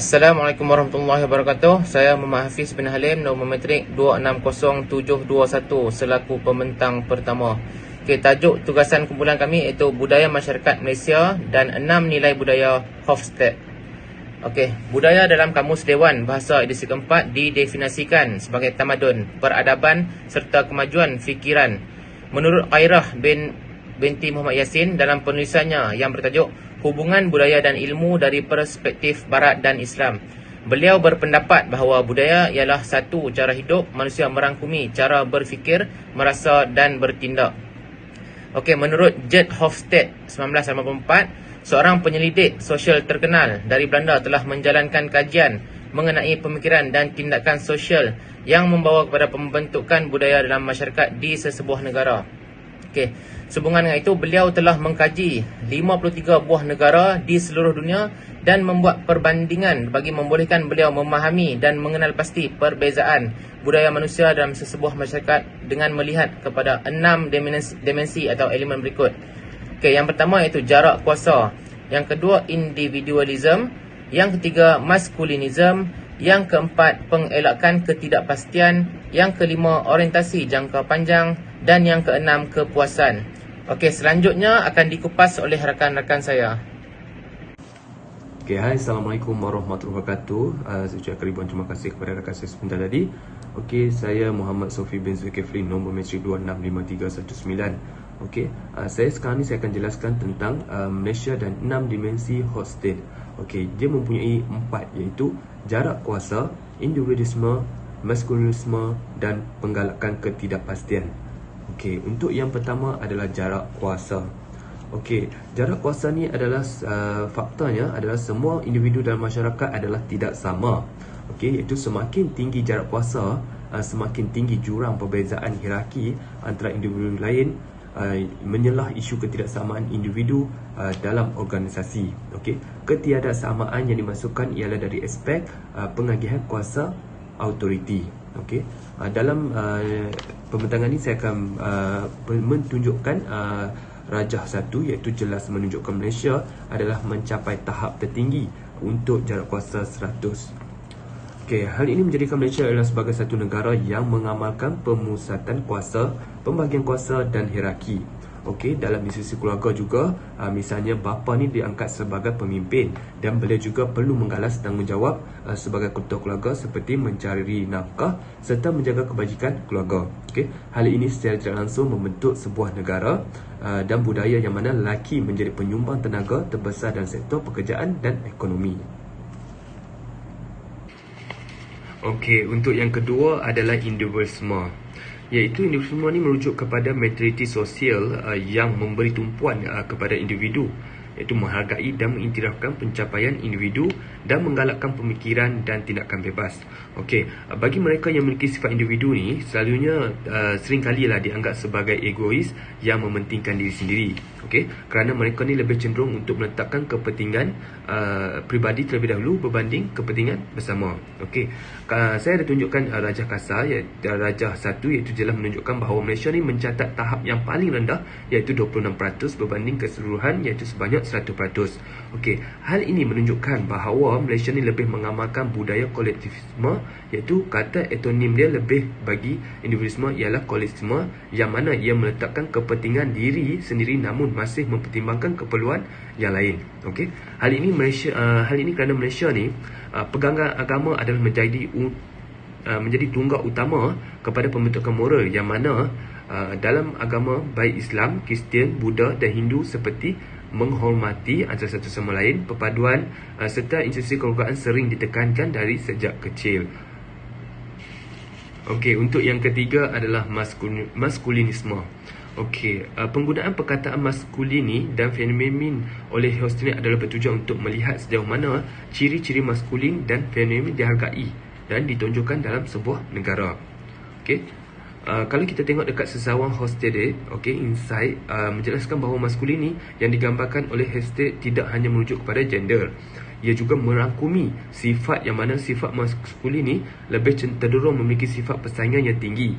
Assalamualaikum warahmatullahi wabarakatuh. Saya Muhammad Hafiz bin Halim, nombor metrik 260721 selaku pembentang pertama. Tajuk tugasan kumpulan kami iaitu Budaya Masyarakat Malaysia dan 6 Nilai Budaya Hofstede. Budaya dalam Kamus Dewan Bahasa edisi keempat didefinisikan sebagai tamadun, peradaban serta kemajuan fikiran. Menurut Khairah binti Muhammad Yassin dalam penulisannya yang bertajuk Hubungan Budaya dan Ilmu dari Perspektif Barat dan Islam, beliau berpendapat bahawa budaya ialah satu cara hidup manusia merangkumi cara berfikir, merasa dan bertindak. Menurut Gert Hofstede 1984, seorang penyelidik sosial terkenal dari Belanda telah menjalankan kajian mengenai pemikiran dan tindakan sosial yang membawa kepada pembentukan budaya dalam masyarakat di sesebuah negara. Sehubungan dengan itu, beliau telah mengkaji 53 buah negara di seluruh dunia dan membuat perbandingan bagi membolehkan beliau memahami dan mengenal pasti perbezaan budaya manusia dalam sesebuah masyarakat dengan melihat kepada 6 dimensi atau elemen berikut. Yang pertama iaitu jarak kuasa, yang kedua individualism, yang ketiga maskulinism, yang keempat pengelakan ketidakpastian, yang kelima orientasi jangka panjang dan yang keenam kepuasan. Selanjutnya akan dikupas oleh rakan-rakan saya. Hai, Assalamualaikum warahmatullahi wabarakatuh. Saya ucapkan ribuan terima kasih kepada rakan saya sebentar tadi. Saya Muhammad Sofi bin Zulkifli, nombor metrik 265319. Saya sekarang ni saya akan jelaskan tentang Malaysia dan 6 dimensi Hofstede. Dia mempunyai 4, iaitu jarak kuasa, individualisme, maskulinisme dan penggalakan ketidakpastian. Untuk yang pertama adalah jarak kuasa. Jarak kuasa ni adalah faktanya adalah semua individu dalam masyarakat adalah tidak sama. Iaitu semakin tinggi jarak kuasa, semakin tinggi jurang perbezaan hierarki antara individu lain, menyelah isu ketidaksamaan individu dalam organisasi. Ketiadaksamaan yang dimasukkan ialah dari aspek pengagihan kuasa autoriti. Dalam pembentangan ini saya akan menunjukkan rajah satu, iaitu jelas menunjukkan Malaysia adalah mencapai tahap tertinggi untuk jarak kuasa 100. Hal ini menjadikan Malaysia adalah sebagai satu negara yang mengamalkan pemusatan kuasa, pembahagian kuasa dan hierarki. Dalam institusi keluarga juga, misalnya bapa ni diangkat sebagai pemimpin dan beliau juga perlu menggalas tanggungjawab sebagai ketua keluarga seperti mencari nafkah serta menjaga kebajikan keluarga. Hal ini secara tidak langsung membentuk sebuah negara dan budaya yang mana lelaki menjadi penyumbang tenaga terbesar dalam sektor pekerjaan dan ekonomi. Untuk yang kedua adalah individualisme, iaitu individualisme ni merujuk kepada maturiti sosial yang memberi tumpuan kepada individu, iaitu menghargai dan mengiktirafkan pencapaian individu dan menggalakkan pemikiran dan tindakan bebas. Bagi mereka yang memiliki sifat individu ni, selalunya seringkalilah dianggap sebagai egois yang mementingkan diri sendiri. Kerana mereka ni lebih cenderung untuk meletakkan kepentingan pribadi terlebih dahulu berbanding kepentingan bersama. Saya ada tunjukkan rajah kasar, rajah satu, iaitu jelas menunjukkan bahawa Malaysia ni mencatat tahap yang paling rendah, iaitu 26% berbanding keseluruhan, iaitu sebanyak 100%. Hal ini menunjukkan bahawa Malaysia ni lebih mengamalkan budaya kolektivisme, iaitu kata etonim dia lebih bagi individualisme ialah kolektivisme, yang mana ia meletakkan kepentingan diri sendiri namun masih mempertimbangkan keperluan yang lain. Hal ini kerana Malaysia ni pegangan agama adalah menjadi tunggak utama kepada pembentukan moral, yang mana dalam agama baik Islam, Kristian, Buddha dan Hindu seperti menghormati antara satu sama lain, perpaduan serta institusi kekeluargaan sering ditekankan dari sejak kecil. Untuk yang ketiga adalah maskulinisme. Penggunaan perkataan maskulini dan feminin oleh Hofstede adalah bertujuan untuk melihat sejauh mana ciri-ciri maskulin dan feminin dihargai dan ditunjukkan dalam sebuah negara. Kalau kita tengok dekat sesawang Hofstede, insight menjelaskan bahawa maskulini yang digambarkan oleh Hofstede tidak hanya merujuk kepada gender. Ia juga merangkumi sifat yang mana sifat maskulini lebih cenderung memiliki sifat persaingan yang tinggi.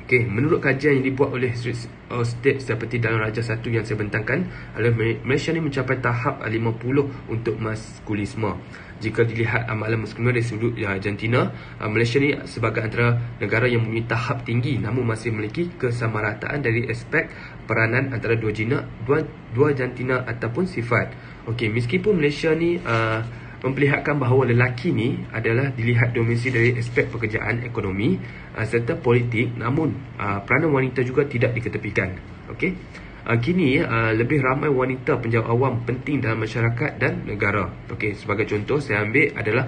Okey, menurut kajian yang dibuat oleh state seperti dalam Raja 1 yang saya bentangkan, Malaysia ni mencapai tahap 50 untuk maskulisme. Jika dilihat amalan maskulin dari sudut Argentina, Malaysia ni sebagai antara negara yang mempunyai tahap tinggi namun masih memiliki kesamarataan dari aspek peranan antara dua jantina ataupun sifat. Okey, meskipun Malaysia ni memperlihatkan bahawa lelaki ni adalah dilihat dominasi dari aspek pekerjaan, ekonomi serta politik, namun peranan wanita juga tidak diketepikan. Okey. Kini lebih ramai wanita penjawat awam penting dalam masyarakat dan negara. Okey, sebagai contoh saya ambil adalah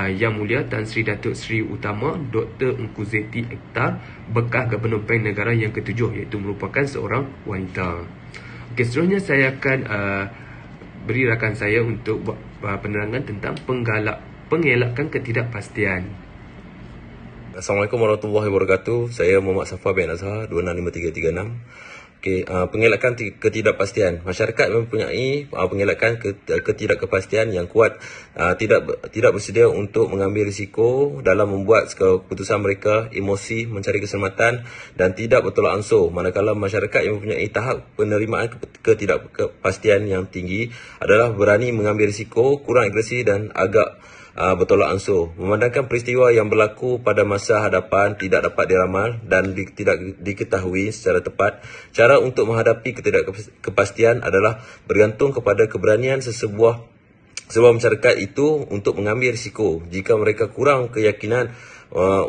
Yang Mulia Tan Sri Datuk Seri Utama Dr. Engku Zeti Akhtar, bekas Gubernur Bank Negara yang ke-7, iaitu merupakan seorang wanita. Okey, seterusnya saya akan beri rakan saya untuk buat penerangan tentang pengelakan ketidakpastian. Assalamualaikum warahmatullahi wabarakatuh. Saya Muhammad Safa bin Azhar 265336. Okey, pengelakan ketidakpastian. Masyarakat mempunyai pengelakan ketidakpastian yang kuat, tidak bersedia untuk mengambil risiko dalam membuat keputusan mereka, emosi, mencari keselamatan dan tidak bertolak ansur. Manakala masyarakat yang mempunyai tahap penerimaan ketidakpastian yang tinggi adalah berani mengambil risiko, kurang agresi dan agak bertolak ansur. Memandangkan peristiwa yang berlaku pada masa hadapan tidak dapat diramal dan tidak diketahui secara tepat, cara untuk menghadapi ketidakpastian adalah bergantung kepada keberanian sebuah masyarakat itu untuk mengambil risiko. Jika mereka kurang keyakinan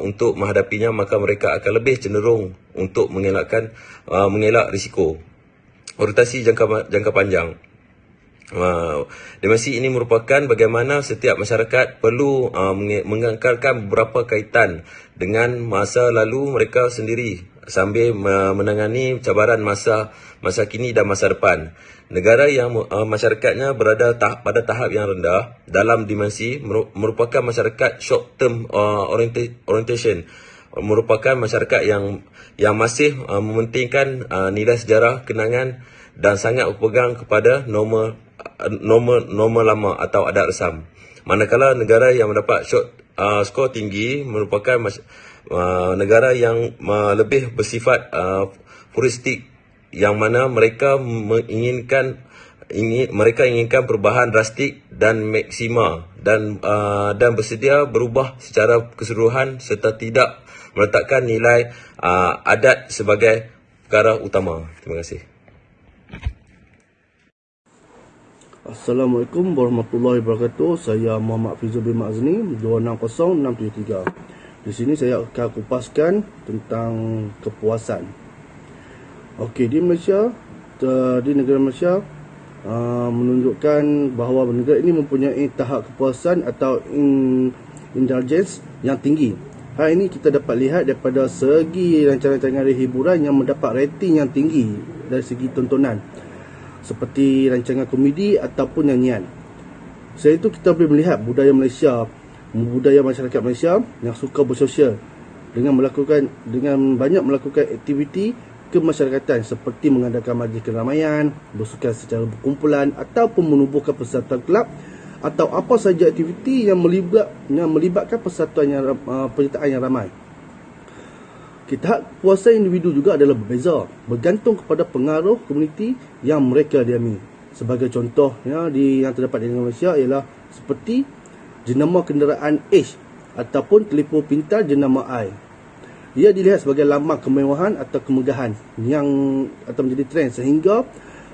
untuk menghadapinya, maka mereka akan lebih cenderung untuk mengelak risiko. Orientasi jangka panjang. Dimensi ini merupakan bagaimana setiap masyarakat perlu mengekalkan beberapa kaitan dengan masa lalu mereka sendiri sambil menangani cabaran masa kini dan masa depan. Negara yang masyarakatnya berada pada tahap yang rendah dalam dimensi merupakan masyarakat short term orientation, merupakan masyarakat yang masih mementingkan nilai sejarah, kenangan dan sangat berpegang kepada norma lama atau adat resam. Manakala negara yang mendapat skor tinggi merupakan negara yang lebih bersifat futuristik, yang mana mereka inginkan perubahan drastik dan maksima dan bersedia berubah secara keseluruhan serta tidak meletakkan nilai adat sebagai perkara utama. Terima kasih. Assalamualaikum warahmatullahi wabarakatuh. Saya Muhammad Fizul bin Mazni 260673. Di sini saya akan kupaskan tentang kepuasan. Okey, di Malaysia, di negara Malaysia menunjukkan bahawa negara ini mempunyai tahap kepuasan atau indulgence yang tinggi. Hal ini kita dapat lihat daripada segi rancangan-rancangan hiburan yang mendapat rating yang tinggi dari segi tontonan, seperti rancangan komedi ataupun nyanyian. Selain itu, kita boleh melihat budaya masyarakat Malaysia yang suka bersosial dengan banyak melakukan aktiviti kemasyarakatan seperti mengadakan majlis keramaian, bersukan secara berkumpulan ataupun menubuhkan persatuan kelab atau apa sahaja aktiviti yang melibatkan penyertaan yang ramai. Tahap kepuasan individu juga adalah berbeza, bergantung kepada pengaruh komuniti yang mereka diami. Sebagai contoh yang terdapat di Malaysia ialah seperti jenama kenderaan H ataupun telefon pintar jenama I. Ia dilihat sebagai lambang kemewahan atau kemegahan atau menjadi trend, sehingga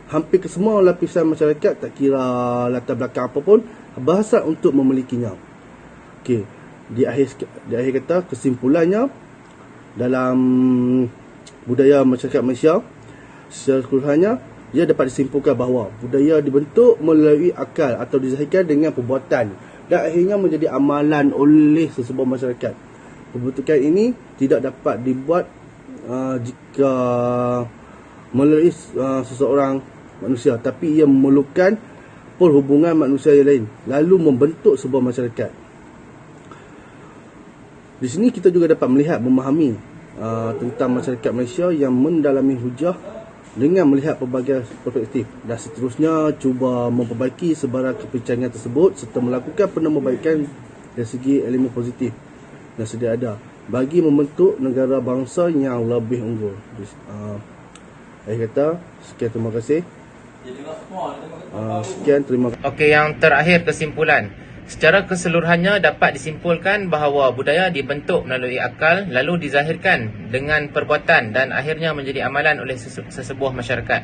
hampir kesemua lapisan masyarakat, tak kira latar belakang apapun, berhasrat untuk memilikinya. Okey, di akhir kata, kesimpulannya, dalam budaya masyarakat Malaysia secara keseluruhannya, ia dapat disimpulkan bahawa budaya dibentuk melalui akal atau dizahirkan dengan perbuatan dan akhirnya menjadi amalan oleh sesebuah masyarakat. Pembentukan ini tidak dapat dibuat jika melalui seseorang manusia, tapi ia memerlukan perhubungan manusia yang lain lalu membentuk sebuah masyarakat. Di sini kita juga dapat memahami tentang masyarakat Malaysia yang mendalami hujah dengan melihat pelbagai perspektif dan seterusnya cuba memperbaiki sebarang kepincangan tersebut serta melakukan penambahbaikan dari segi elemen positif yang sedia ada. bagi membentuk negara bangsa yang lebih unggul. Saya kata sekian, terima kasih. Sekian, terima kasih. Okey, yang terakhir kesimpulan. Secara keseluruhannya dapat disimpulkan bahawa budaya dibentuk melalui akal lalu dizahirkan dengan perbuatan dan akhirnya menjadi amalan oleh sesebuah masyarakat.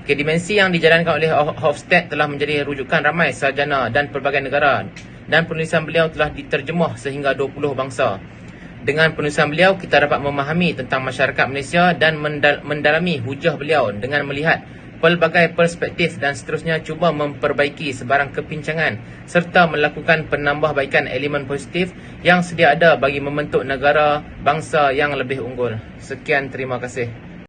Okay, dimensi yang dijalankan oleh Hofstede telah menjadi rujukan ramai sarjana dan pelbagai negara dan penulisan beliau telah diterjemah sehingga 20 bangsa. Dengan penulisan beliau, kita dapat memahami tentang masyarakat Malaysia dan mendalami hujah beliau dengan melihat pelbagai perspektif dan seterusnya cuba memperbaiki sebarang kepincangan serta melakukan penambahbaikan elemen positif yang sedia ada bagi membentuk negara bangsa yang lebih unggul. Sekian, terima kasih.